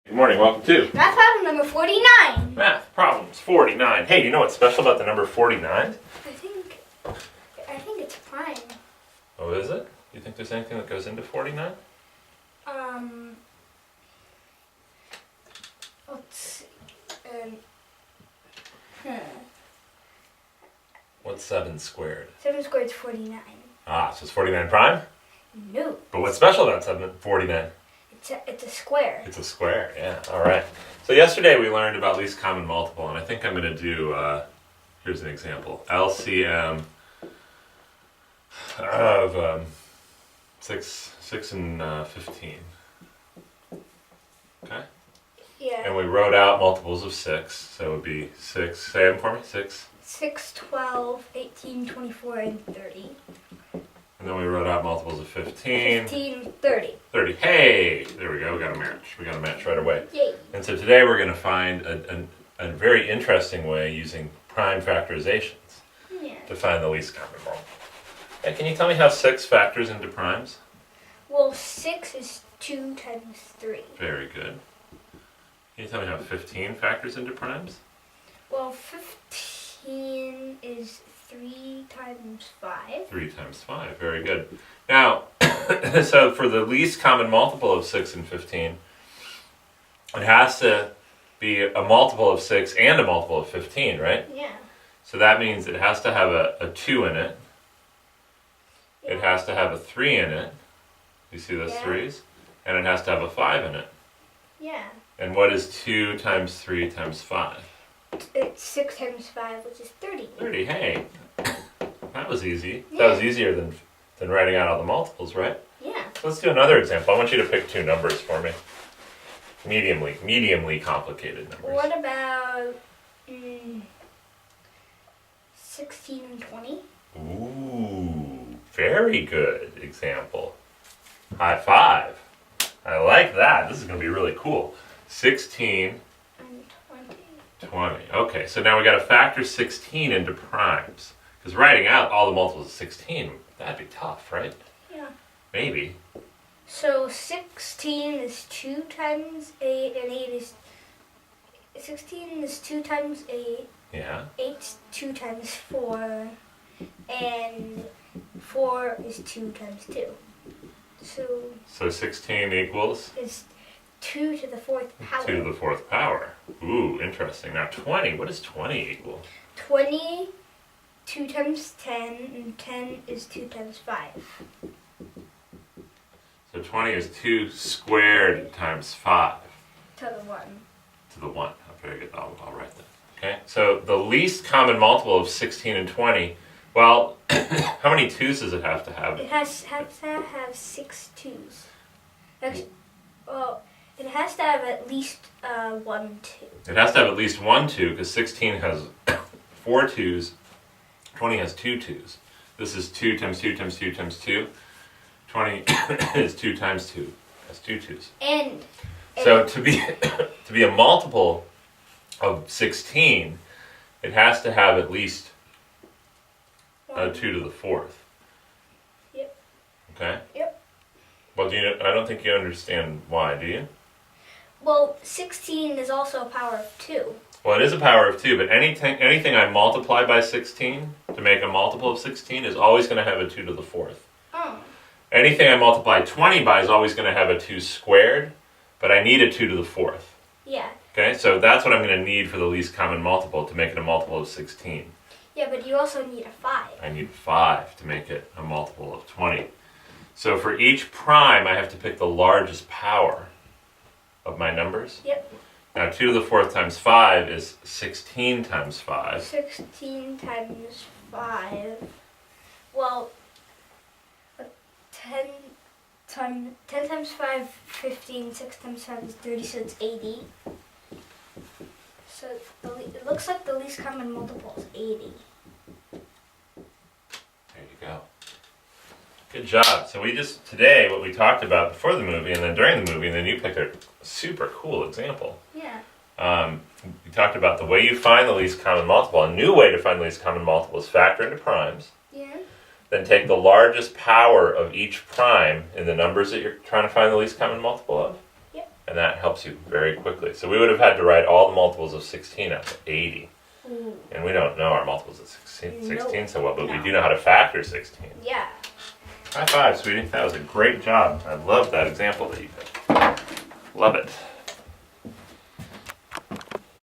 Good morning, welcome to Math problem number 49. Math Problems 49. Hey, do you know what's special about the number 49? I think it's prime. Oh, is it? You think there's anything that goes into 49? Let's see. What's 7 squared? 7 squared is 49. Ah, so it's 49 prime? No. But what's special about 49? It's a square. It's a square, yeah. Alright. So yesterday we learned about least common multiple, and I think I'm going to do, here's an example. LCM of 6 and 15. Okay? Yeah. And we wrote out multiples of 6, so it would be 6, say them for me, 6. 6, 12, 18, 24, and 30. And then we wrote out multiples of 15. 15, 30. 30. Hey! There we go, we got a match. We got a match right away. Yay. And so today we're going to find a very interesting way using prime factorizations Yeah. to find the least common multiple. Hey, can you tell me how 6 factors into primes? Well, 6 is 2 times 3. Very good. Can you tell me how 15 factors into primes? Well, 15 is 3 times 5. 3 times 5, very good. Now, so for the least common multiple of 6 and 15, it has to be a multiple of 6 and a multiple of 15, right? Yeah. So that means it has to have a 2 in it. It has to have a 3 in it. You see those 3s? And it has to have a 5 in it. Yeah. And what is 2 times 3 times 5? It's 6 times 5, which is 30. 30, hey. That was easy. Yeah. That was easier than writing out all the multiples, right? Yeah. Let's do another example. I want you to pick 2 numbers for me. Mediumly complicated numbers. What about 16 and 20? Ooh, very good example. High five. I like that. This is going to be really cool. 16 And 20. 20. Okay, so now we got to factor 16 into primes. Because writing out all the multiples of 16, that'd be tough, right? Yeah. Maybe. So 16 is 2 times 8, and 8 is... 16 is 2 times 8. Yeah. 8 is 2 times 4. And 4 is 2 times 2. So 16 equals? It's 2 to the 4th power. 2 to the 4th power. Ooh, interesting. Now 20, what does 20 equal? 20, 2 times 10, and 10 is 2 times 5. So 20 is 2 squared times 5. To the 1. To the 1. Oh, very good. I'll write that. Okay, so the least common multiple of 16 and 20, well, how many 2's does it have to have? It has to have 6 2's. Actually, well, it has to have at least 1 2. It has to have at least 1 2, because 16 has 4 2's, 20 has 2 2's. This is 2 times 2 times 2 times 2. 20 is 2 times 2. That's 2 2's. And So to be a multiple of 16, it has to have at least 2 to the 4th. Yep. Okay? Yep. Well, I don't think you understand why, do you? Well, 16 is also a power of 2. Well, it is a power of 2, but anything I multiply by 16 to make a multiple of 16 is always going to have a 2 to the 4th. Oh. Anything I multiply 20 by is always going to have a 2 squared, but I need a 2 to the 4th. Yeah. Okay, so that's what I'm going to need for the least common multiple to make it a multiple of 16. Yeah, but you also need a 5. I need 5 to make it a multiple of 20. So for each prime, I have to pick the largest power of my numbers. Yep. Now 2 to the 4th times 5 is 16 times 5. 16 times 5. Well, 10 times 5, 15, 6 times 5 is 30, so it's 80. So it looks like the least common multiple is 80. There you go. Good job. So today, what we talked about before the movie and then during the movie, and then you picked a super cool example. Yeah. We talked about the way you find the least common multiple. A new way to find the least common multiple is factor into primes. Yeah. Then take the largest power of each prime in the numbers that you're trying to find the least common multiple of. Yep. And that helps you very quickly. So we would have had to write all the multiples of 16 out to 80. Ooh. And we don't know our multiples of 16 No. so well, but we No. do know how to factor 16. Yeah. High five, sweetie. That was a great job. I love that example that you did. Love it.